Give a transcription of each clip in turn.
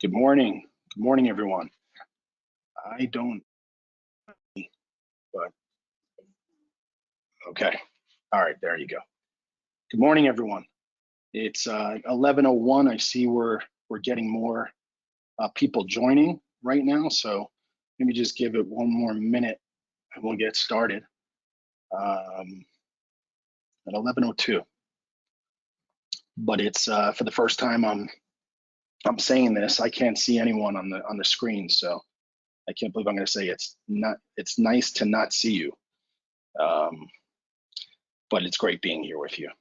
Good morning. Good morning, everyone. I don't, but okay. All right, there you go. Good morning, everyone. It's 11:01. I see we're getting more people joining right now, so let me just give it one more minute and we'll get started at 11:02. But it's for the first time I'm saying this. I can't see anyone on the screen, so I can't believe I'm going to say it's nice to not see you. But it's great being here with you,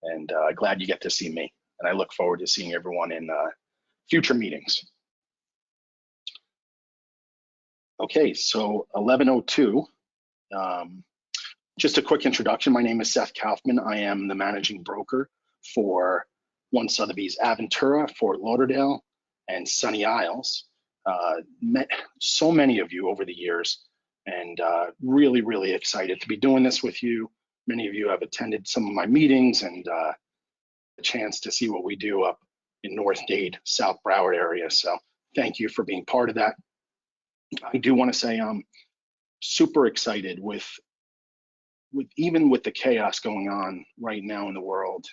and glad you get to see me. And I look forward to seeing everyone in future meetings. Okay, so 11:02. Just a quick introduction. My name is Seth Kaufman. I am the managing broker for One Sotheby's Aventura, Fort Lauderdale, and Sunny Isles. Met so many of you over the years, and really, really excited to be doing this with you. Many of you have attended some of my meetings and a chance to see what we do up in North Dade, South Broward area. So thank you for being part of that. I do want to say I'm super excited with even with the chaos going on right now in the world.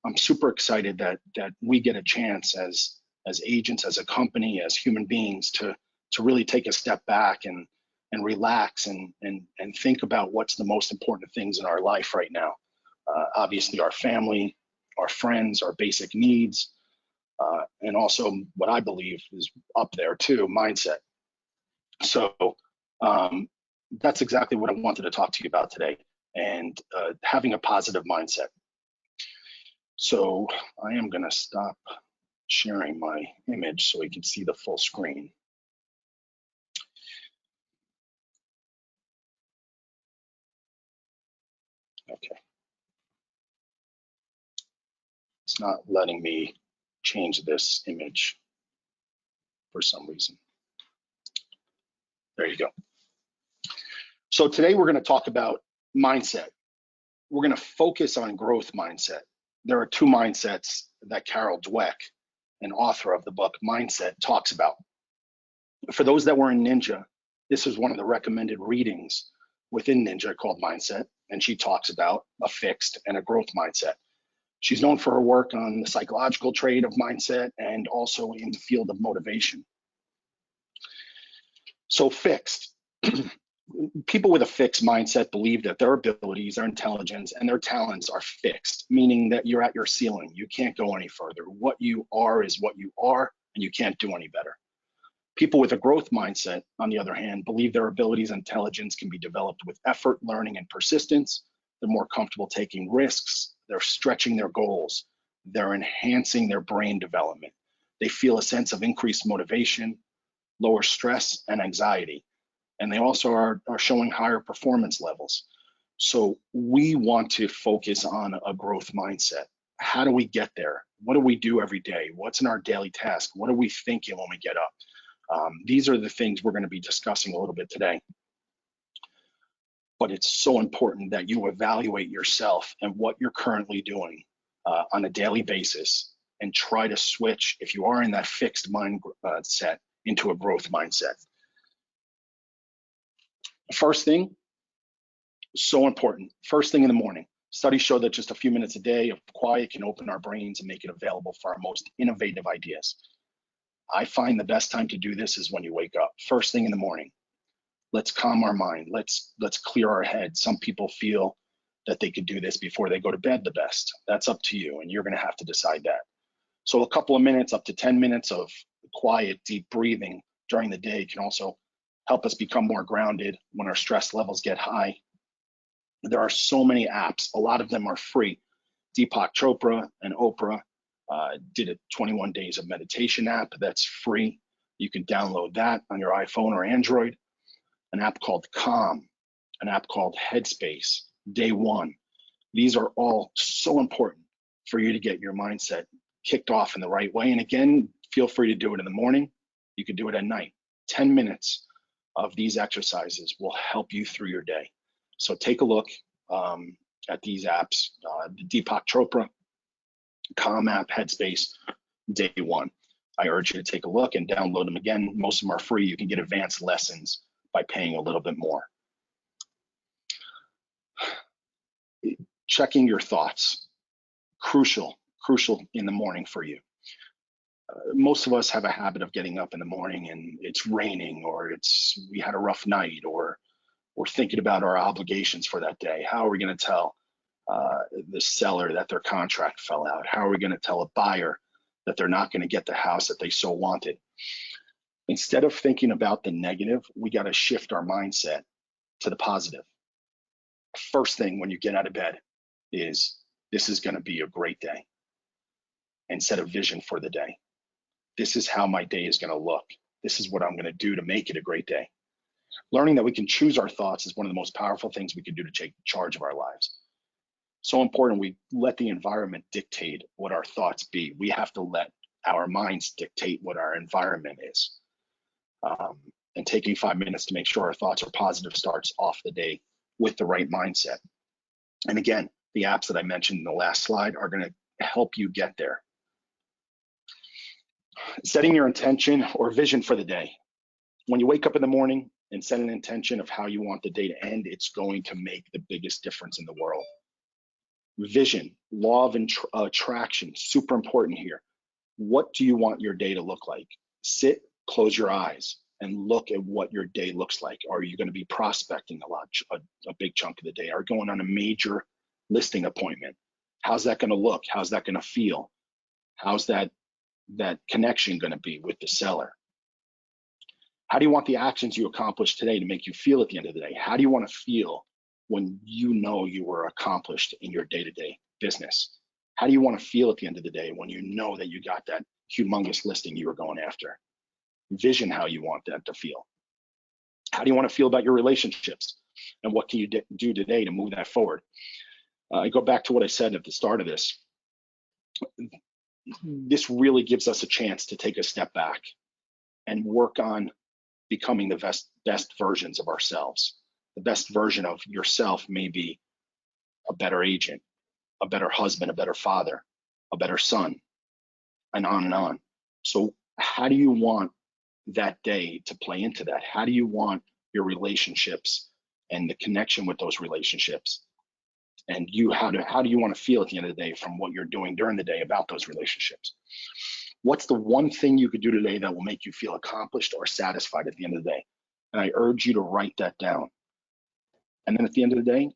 I'm super excited that we get a chance as agents, as a company, as human beings to really take a step back and relax and think about what's the most important things in our life right now. Obviously, our family, our friends, our basic needs, and also what I believe is up there too, mindset. So that's exactly what I wanted to talk to you about today, and having a positive mindset. So I am going to stop sharing my image so we can see the full screen. Okay. It's not letting me change this image for some reason. There you go. So today we're going to talk about mindset. We're going to focus on growth mindset. There are two mindsets that Carol Dweck, an author of the book Mindset, talks about. For those that were in Ninja, this is one of the recommended readings within Ninja called Mindset, and she talks about a fixed and a growth mindset. She's known for her work on the psychological trait of mindset and also in the field of motivation. So fixed. People with a fixed mindset believe that their abilities, their intelligence, and their talents are fixed, meaning that you're at your ceiling. You can't go any further. What you are is what you are, and you can't do any better. People with a growth mindset, on the other hand, believe their abilities and intelligence can be developed with effort, learning, and persistence. They're more comfortable taking risks. They're stretching their goals. They're enhancing their brain development. They feel a sense of increased motivation, lower stress and anxiety. And they also are showing higher performance levels. So we want to focus on a growth mindset. How do we get there? What do we do every day? What's in our daily task? What are we thinking when we get up? These are the things we're going to be discussing a little bit today. But it's so important that you evaluate yourself and what you're currently doing on a daily basis and try to switch, if you are in that fixed mindset, into a growth mindset. First thing, so important, first thing in the morning. Studies show that just a few minutes a day of quiet can open our brains and make it available for our most innovative ideas. I find the best time to do this is when you wake up, first thing in the morning. Let's calm our mind. Let's clear our head. Some people feel that they could do this before they go to bed the best. That's up to you, and you're going to have to decide that. So a couple of minutes, up to 10 minutes of quiet, deep breathing during the day can also help us become more grounded when our stress levels get high. There are so many apps. A lot of them are free. Deepak Chopra and Oprah did a 21 days of meditation app that's free. You can download that on your iPhone or Android. An app called Calm, an app called Headspace, Day One. These are all so important for you to get your mindset kicked off in the right way. And again, feel free to do it in the morning. You can do it at night. 10 minutes of these exercises will help you through your day. So take a look at these apps, the Deepak Chopra, Calm app, Headspace, Day One. I urge you to take a look and download them again. Most of them are free. You can get advanced lessons by paying a little bit more. Checking your thoughts, crucial in the morning for you. Most of us have a habit of getting up in the morning and it's raining, or we had a rough night, or we're thinking about our obligations for that day. How are we going to tell the seller that their contract fell out? How are we going to tell a buyer that they're not going to get the house that they so wanted? Instead of thinking about the negative, we got to shift our mindset to the positive. First thing when you get out of bed is, this is going to be a great day, and set a vision for the day. This is how my day is going to look. This is what I'm going to do to make it a great day. Learning that we can choose our thoughts is one of the most powerful things we can do to take charge of our lives. So important we let the environment dictate what our thoughts be. We have to let our minds dictate what our environment is. And taking 5 minutes to make sure our thoughts are positive starts off the day with the right mindset. And again, the apps that I mentioned in the last slide are going to help you get there. Setting your intention or vision for the day. When you wake up in the morning and set an intention of how you want the day to end, it's going to make the biggest difference in the world. Vision, law of attraction, super important here. What do you want your day to look like? Sit, close your eyes, and look at what your day looks like. Are you going to be prospecting a lot, a big chunk of the day? Are you going on a major listing appointment? How's that going to look? How's that going to feel? How's that connection going to be with the seller? How do you want the actions you accomplish today to make you feel at the end of the day? How do you want to feel when you know you were accomplished in your day-to-day business? How do you want to feel at the end of the day when you know that you got that humongous listing you were going after? Vision how you want that to feel. How do you want to feel about your relationships? And what can you do today to move that forward? I go back to what I said at the start of this. This really gives us a chance to take a step back and work on becoming the best versions of ourselves. The best version of yourself may be a better agent, a better husband, a better father, a better son, and on and on. So how do you want that day to play into that? How do you want your relationships and the connection with those relationships? And how do you want to feel at the end of the day from what you're doing during the day about those relationships? What's the one thing you could do today that will make you feel accomplished or satisfied at the end of the day? And I urge you to write that down. And then at the end of the day,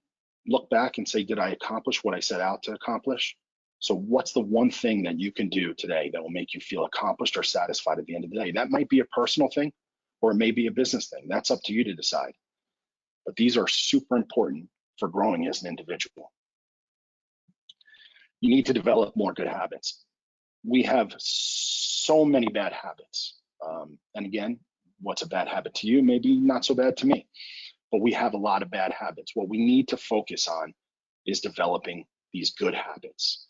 look back and say, did I accomplish what I set out to accomplish? So what's the one thing that you can do today that will make you feel accomplished or satisfied at the end of the day? That might be a personal thing, or it may be a business thing. That's up to you to decide. But these are super important for growing as an individual. You need to develop more good habits. We have so many bad habits. And again, what's a bad habit to you may be not so bad to me, but we have a lot of bad habits. What we need to focus on is developing these good habits.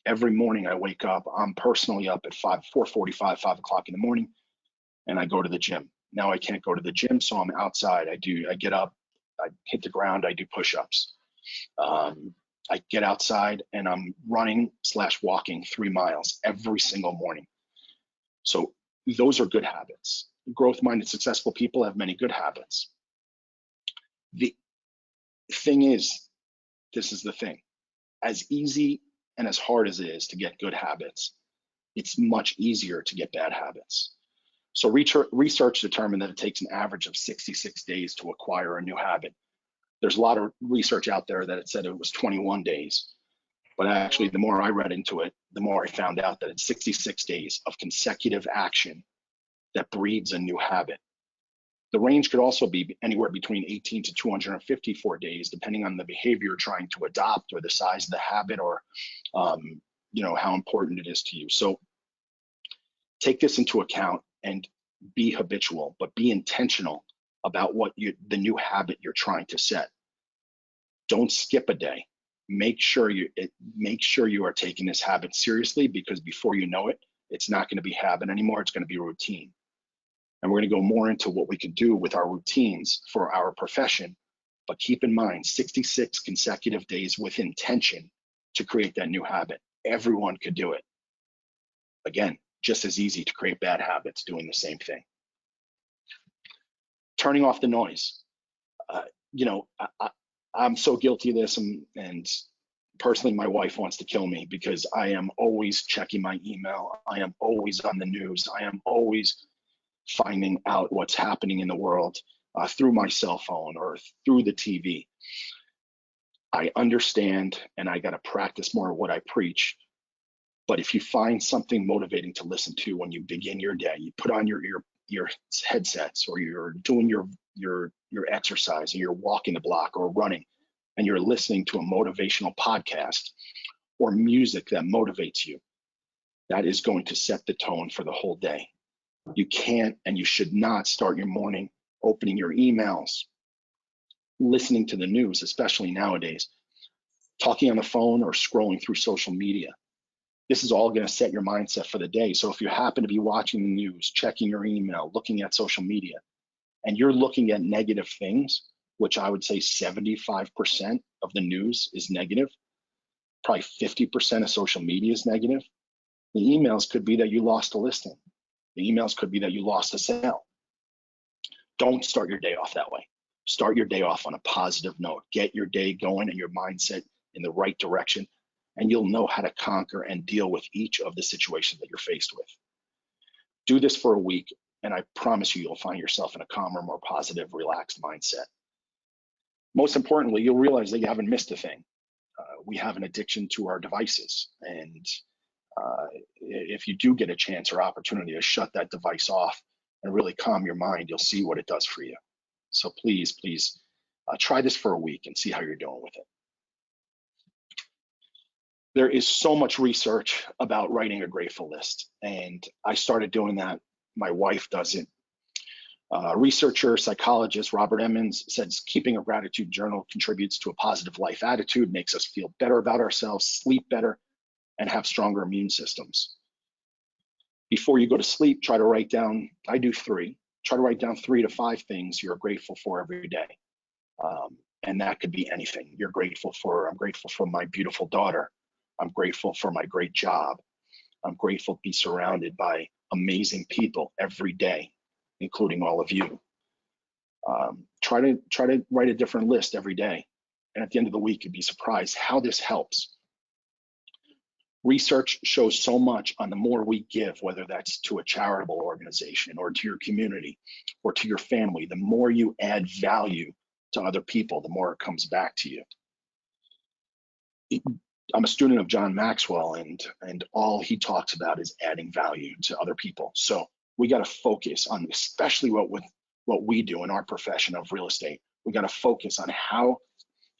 Every morning I wake up, I'm personally up at 4:45, 5 o'clock in the morning, and I go to the gym. Now I can't go to the gym, so I'm outside. I get up, I hit the ground, I do push-ups. I get outside and I'm running/walking 3 miles every single morning. So those are good habits. Growth-minded, successful people have many good habits. The thing is, this is the thing, as easy and as hard as it is to get good habits, it's much easier to get bad habits. So research determined that it takes an average of 66 days to acquire a new habit. There's a lot of research out there that it said it was 21 days. But actually, the more I read into it, the more I found out that it's 66 days of consecutive action that breeds a new habit. The range could also be anywhere between 18 to 254 days, depending on the behavior you're trying to adopt or the size of the habit, or how important it is to you. So take this into account and be habitual, but be intentional about the new habit you're trying to set. Don't skip a day. Make sure you are taking this habit seriously, because before you know it, it's not going to be habit anymore. It's going to be routine. And we're going to go more into what we can do with our routines for our profession. But keep in mind, 66 consecutive days with intention to create that new habit. Everyone could do it. Again, just as easy to create bad habits doing the same thing. Turning off the noise. You know, I'm so guilty of this, and personally, my wife wants to kill me because I am always checking my email. I am always on the news. I am always finding out what's happening in the world through my cell phone or through the TV. I understand, and I got to practice more of what I preach. But if you find something motivating to listen to when you begin your day, you put on your headsets, or you're doing your exercise, and you're walking the block or running, and you're listening to a motivational podcast or music that motivates you, that is going to set the tone for the whole day. You can't and you should not start your morning opening your emails, listening to the news, especially nowadays, talking on the phone or scrolling through social media. This is all going to set your mindset for the day. So if you happen to be watching the news, checking your email, looking at social media, and you're looking at negative things, which I would say 75% of the news is negative, probably 50% of social media is negative, the emails could be that you lost a listing. The emails could be that you lost a sale. Don't start your day off that way. Start your day off on a positive note. Get your day going and your mindset in the right direction, and you'll know how to conquer and deal with each of the situations that you're faced with. Do this for a week, and I promise you'll find yourself in a calmer, more positive, relaxed mindset. Most importantly, you'll realize that you haven't missed a thing. We have an addiction to our devices, and if you do get a chance or opportunity to shut that device off and really calm your mind, you'll see what it does for you. So please try this for a week and see how you're doing with it. There is so much research about writing a grateful list, and I started doing that. My wife does it. Researcher, psychologist Robert Emmons says keeping a gratitude journal contributes to a positive life attitude, makes us feel better about ourselves, sleep better, and have stronger immune systems. Before you go to sleep, try to write down, I do 3, try to write down 3 to 5 things you're grateful for every day. And that could be anything. I'm grateful for my beautiful daughter. I'm grateful for my great job. I'm grateful to be surrounded by amazing people every day, including all of you. Try to write a different list every day. And at the end of the week, you'd be surprised how this helps. Research shows so much on the more we give, whether that's to a charitable organization or to your community or to your family, the more you add value to other people, the more it comes back to you. I'm a student of John Maxwell, and all he talks about is adding value to other people. So we got to focus on, especially what we do in our profession of real estate. We got to focus on how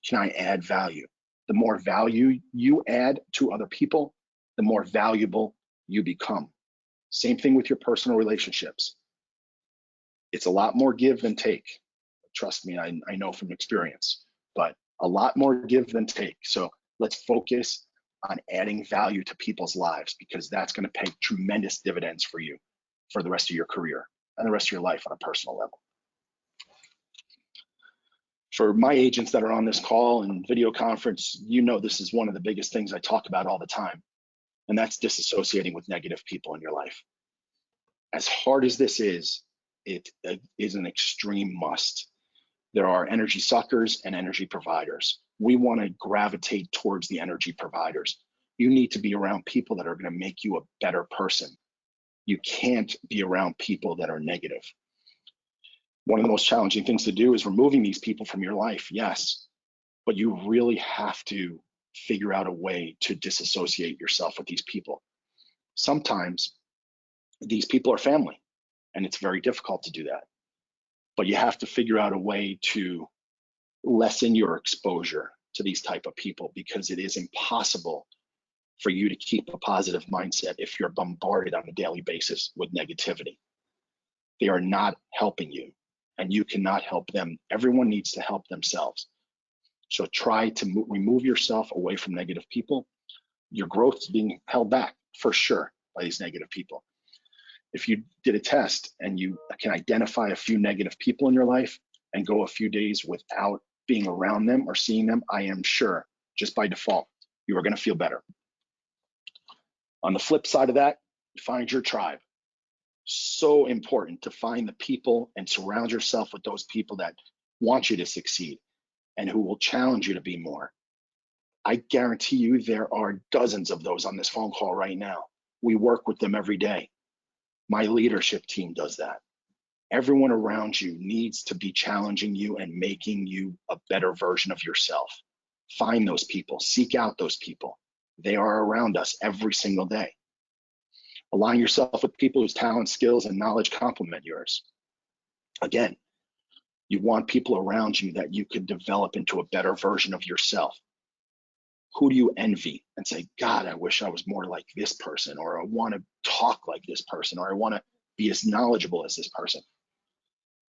can I add value. The more value you add to other people, the more valuable you become. Same thing with your personal relationships. It's a lot more give than take. Trust me, I know from experience, but a lot more give than take. So let's focus on adding value to people's lives, because that's going to pay tremendous dividends for you for the rest of your career and the rest of your life on a personal level. For my agents that are on this call and video conference, you know this is one of the biggest things I talk about all the time, and that's disassociating with negative people in your life. As hard as this is, it is an extreme must. There are energy suckers and energy providers. We want to gravitate towards the energy providers. You need to be around people that are going to make you a better person. You can't be around people that are negative. One of the most challenging things to do is removing these people from your life, yes, but you really have to figure out a way to disassociate yourself with these people. Sometimes these people are family, and it's very difficult to do that, but you have to figure out a way to lessen your exposure to these type of people, because it is impossible for you to keep a positive mindset if you're bombarded on a daily basis with negativity. They are not helping you, and you cannot help them. Everyone needs to help themselves. So try to remove yourself away from negative people. Your growth is being held back for sure by these negative people. If you did a test and you can identify a few negative people in your life and go a few days without being around them or seeing them, I am sure, just by default, you are going to feel better. On the flip side of that, Find your tribe. So important to find the people and surround yourself with those people that want you to succeed and who will challenge you to be more. I guarantee you there are dozens of those on this phone call right now. We work with them every day. My leadership team does that. Everyone around you needs to be challenging you and making you a better version of yourself. Find those people, seek out those people. They are around us every single day. Align yourself with people whose talent, skills, and knowledge complement yours. Again, you want people around you that you could develop into a better version of yourself. Who do you envy and say, God, I wish I was more like this person, or I want to talk like this person, or I want to be as knowledgeable as this person?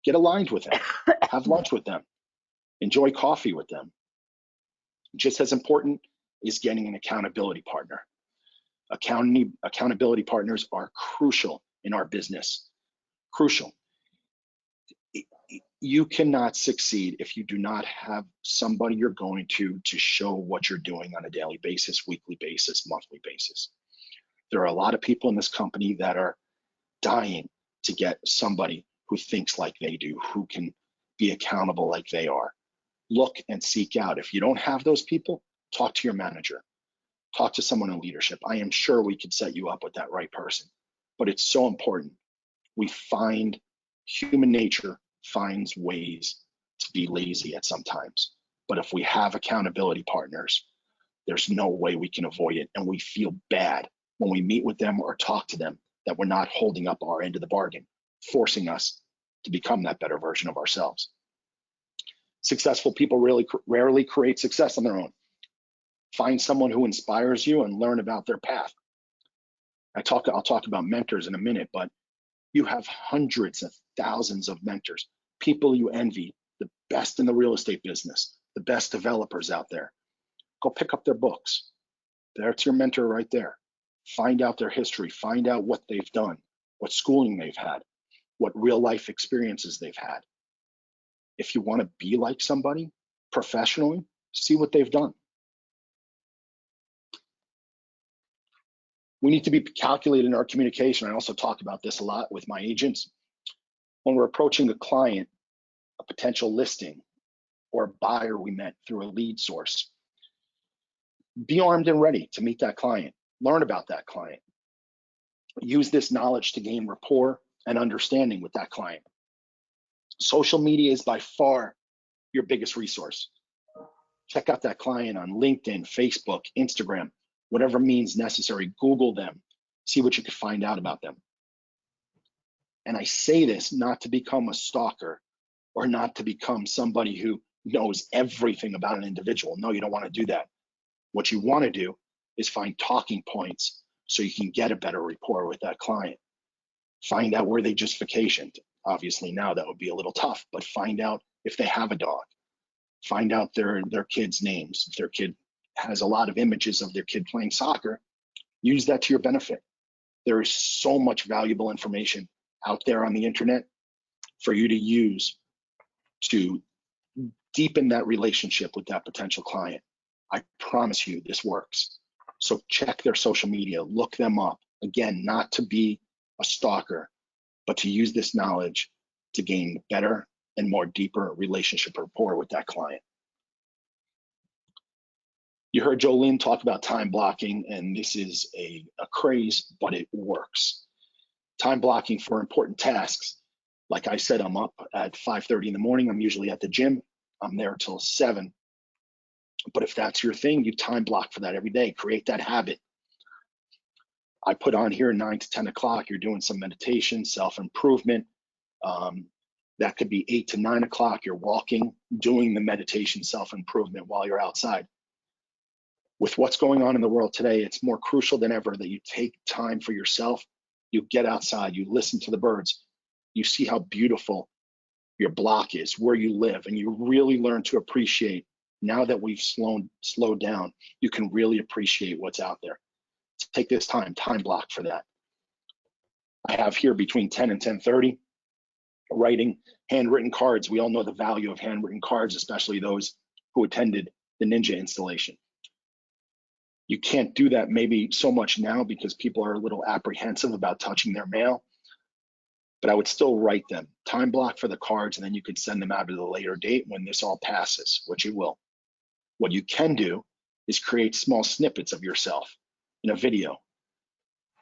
Get aligned with them. Have lunch with them. Enjoy coffee with them. Just as important is getting an accountability partner. Accountability partners are crucial in our business. Crucial. You cannot succeed if you do not have somebody you're going to show what you're doing on a daily basis, weekly basis, monthly basis. There are a lot of people in this company that are dying to get somebody who thinks like they do, who can be accountable like they are. Look and seek out. If you don't have those people, talk to your manager. Talk to someone in leadership. I am sure we could set you up with that right person. But it's so important. We find human nature finds ways to be lazy at sometimes. But if we have accountability partners, there's no way we can avoid it. And we feel bad when we meet with them or talk to them that we're not holding up our end of the bargain, forcing us to become that better version of ourselves. Successful people rarely create success on their own. Find someone who inspires you and learn about their path. I'll talk about mentors in a minute, but you have hundreds of thousands of mentors, people you envy, the best in the real estate business, the best developers out there. Go pick up their books. That's your mentor right there. Find out their history, find out what they've done, what schooling they've had, what real life experiences they've had. If you want to be like somebody professionally, see what they've done. We need to be calculated in our communication. I also talk about this a lot with my agents. When we're approaching a client, a potential listing, or a buyer we met through a lead source, be armed and ready to meet that client. Learn about that client. Use this knowledge to gain rapport and understanding with that client. Social media is by far your biggest resource. Check out that client on LinkedIn, Facebook, Instagram, whatever means necessary. Google them, see what you can find out about them. And I say this not to become a stalker or not to become somebody who knows everything about an individual. No, you don't want to do that. What you want to do is find talking points so you can get a better rapport with that client. Find out where they just vacationed. Obviously now that would be a little tough, but find out if they have a dog. Find out their kids' names. If their kid has a lot of images of their kid playing soccer, use that to your benefit. There is so much valuable information out there on the internet for you to use to deepen that relationship with that potential client. I promise you this works. So check their social media, look them up. Again, not to be a stalker, but to use this knowledge to gain better and more deeper relationship rapport with that client. You heard Jolene talk about time blocking, and this is a craze, but it works. Time blocking for important tasks. Like I said, I'm up at 5:30 in the morning. I'm usually at the gym. I'm there till 7. But if that's your thing, you time block for that every day. Create that habit. I put on here 9 to 10 o'clock. You're doing some meditation, self-improvement. That could be 8 to 9 o'clock. You're walking, doing the meditation, self-improvement while you're outside. With what's going on in the world today, it's more crucial than ever that you take time for yourself. You get outside, you listen to the birds, you see how beautiful your block is, where you live, and you really learn to appreciate. Now that we've slowed down, you can really appreciate what's out there. Take this time block for that. I have here between 10 and 10:30, writing handwritten cards. We all know the value of handwritten cards, especially those who attended the Ninja installation. You can't do that maybe so much now because people are a little apprehensive about touching their mail, but I would still write them, time block for the cards, and then you could send them out at a later date when this all passes, which it will. What you can do is create small snippets of yourself in a video.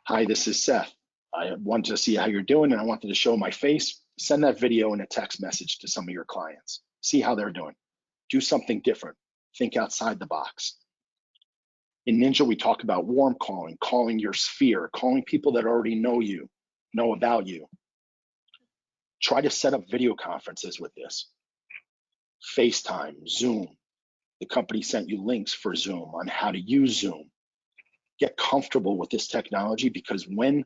Hi, this is Seth. I wanted to see how you're doing and I wanted to show my face. Send that video in a text message to some of your clients. See how they're doing. Do something different. Think outside the box. In Ninja, we talk about warm calling, calling your sphere, calling people that already know you, know about you. Try to set up video conferences with this. FaceTime, Zoom. The company sent you links for Zoom on how to use Zoom. Get comfortable with this technology, because when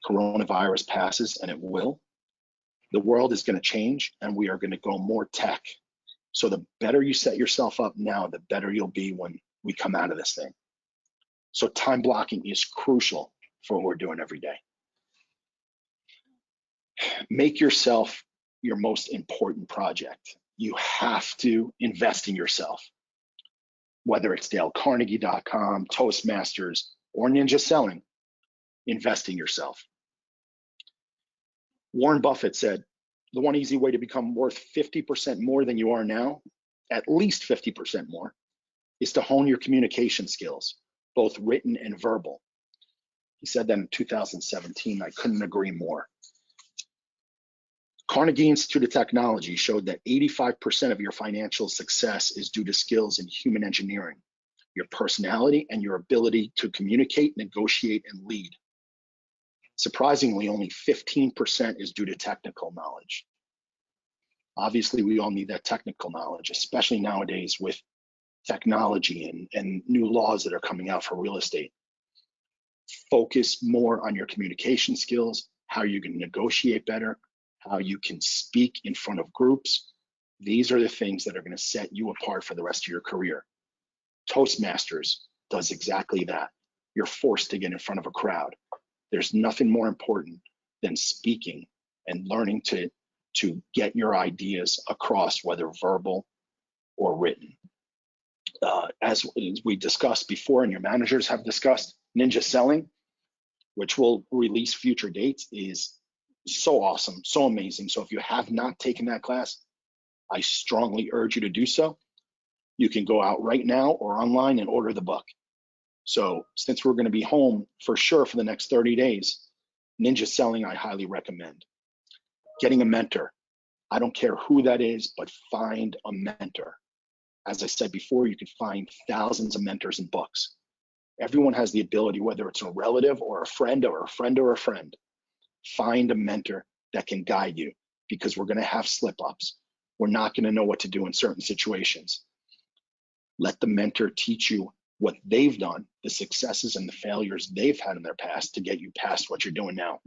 coronavirus passes, and it will, the world is going to change and we are going to go more tech. So the better you set yourself up now, the better you'll be when we come out of this thing. So time blocking is crucial for what we're doing every day. Make yourself your most important project. You have to invest in yourself, whether it's DaleCarnegie.com, Toastmasters, or Ninja Selling. Invest in yourself. Warren Buffett said, the one easy way to become worth 50% more than you are now, at least 50% more, is to hone your communication skills, both written and verbal. He said that in 2017. I couldn't agree more. Carnegie Institute of Technology showed that 85% of your financial success is due to skills in human engineering, your personality, and your ability to communicate, negotiate, and lead. Surprisingly, only 15% is due to technical knowledge. Obviously, we all need that technical knowledge, especially nowadays with technology and new laws that are coming out for real estate. Focus more on your communication skills, how you can negotiate better, how you can speak in front of groups. These are the things that are going to set you apart for the rest of your career. Toastmasters does exactly that. You're forced to get in front of a crowd. There's nothing more important than speaking and learning to get your ideas across, whether verbal or written. As we discussed before, and your managers have discussed, Ninja Selling, which will release future dates, is so awesome, so amazing. So if you have not taken that class, I strongly urge you to do so. You can go out right now or online and order the book. So since we're going to be home for sure for the next 30 days, Ninja Selling, I highly recommend. Getting a mentor. I don't care who that is, but find a mentor. As I said before, you can find thousands of mentors in books. Everyone has the ability, whether it's a relative or a friend or a friend or a friend, find a mentor that can guide you, because we're going to have slip-ups. We're not going to know what to do in certain situations. Let the mentor teach you what they've done, the successes and the failures they've had in their past, to get you past what you're doing now.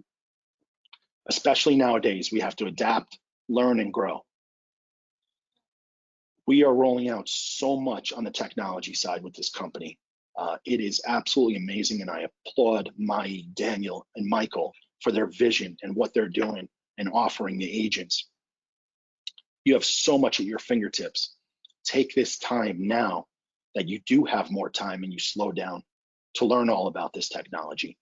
Especially nowadays, we have to adapt, learn, and grow. We are rolling out so much on the technology side with this company. It is absolutely amazing, and I applaud Daniel, and Michael for their vision and what they're doing and offering the agents. You have so much at your fingertips. Take this time now that you do have more time and you slow down to learn all about this technology.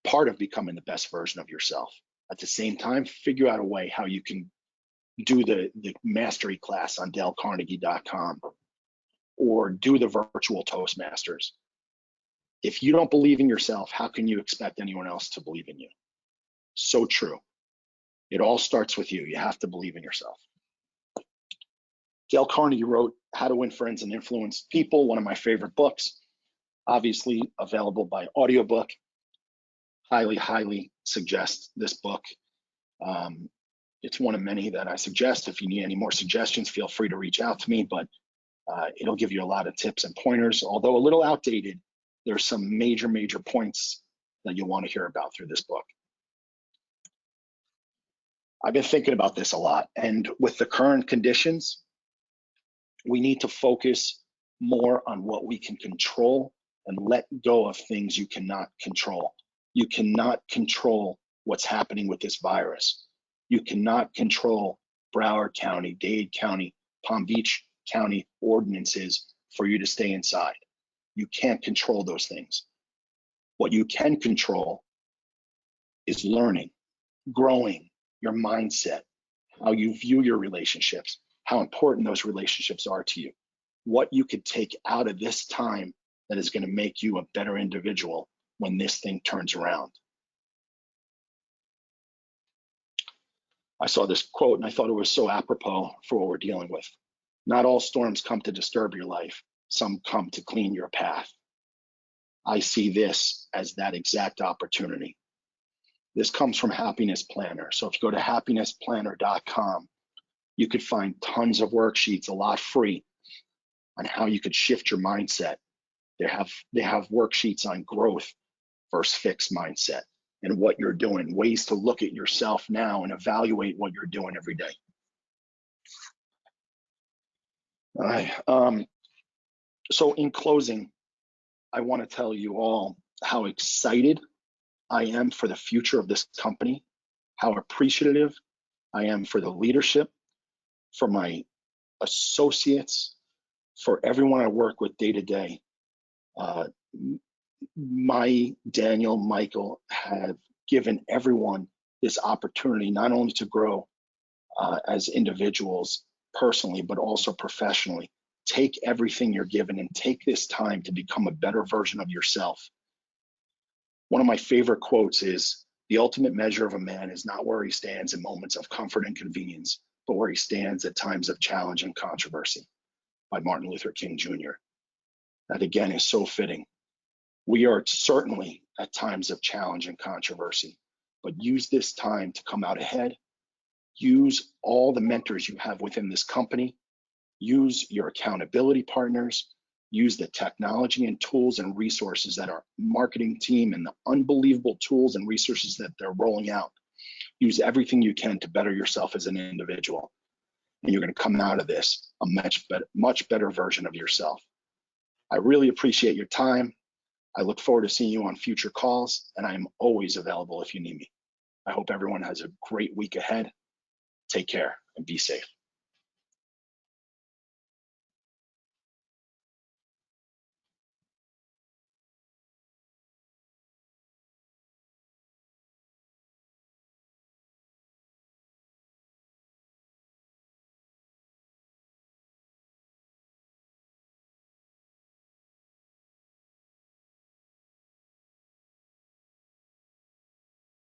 Part of becoming the best version of yourself. At the same time, figure out a way how you can do the mastery class on DaleCarnegie.com or do the virtual Toastmasters. If you don't believe in yourself, how can you expect anyone else to believe in you? So true. It all starts with you. You have to believe in yourself. Dale Carnegie wrote How to Win Friends and Influence People, one of my favorite books, obviously available by audiobook. Highly, highly suggest this book. It's one of many that I suggest. If you need any more suggestions, feel free to reach out to me, but it'll give you a lot of tips and pointers. Although a little outdated, there's some major, major points that you'll want to hear about through this book. I've been thinking about this a lot, and with the current conditions, we need to focus more on what we can control and let go of things you cannot control. You cannot control what's happening with this virus. You cannot control Broward County, Dade County, Palm Beach County ordinances for you to stay inside. You can't control those things. What you can control is learning, growing your mindset, how you view your relationships, how important those relationships are to you, what you could take out of this time that is going to make you a better individual when this thing turns around. I saw this quote and I thought it was so apropos for what we're dealing with. Not all storms come to disturb your life. Some come to clean your path. I see this as that exact opportunity. This comes from Happiness Planner. So if you go to happinessplanner.com, you could find tons of worksheets, a lot free, on how you could shift your mindset. They have worksheets on growth versus fixed mindset and what you're doing, ways to look at yourself now and evaluate what you're doing every day. All right. So in closing, I want to tell you all how excited I am for the future of this company, how appreciative I am for the leadership, for my associates, for everyone I work with day to day. Daniel, Michael have given everyone this opportunity not only to grow as individuals personally, but also professionally. Take everything you're given and take this time to become a better version of yourself. One of my favorite quotes is, "The ultimate measure of a man is not where he stands in moments of comfort and convenience, but where he stands at times of challenge and controversy," by Martin Luther King Jr. That again is so fitting. We are certainly at times of challenge and controversy, but use this time to come out ahead. Use all the mentors you have within this company. Use your accountability partners. Use the technology and tools and resources that our marketing team and the unbelievable tools and resources that they're rolling out. Use everything you can to better yourself as an individual. And you're going to come out of this a much better version of yourself. I really appreciate your time. I look forward to seeing you on future calls, and I am always available if you need me. I hope everyone has a great week ahead. Take care and be safe.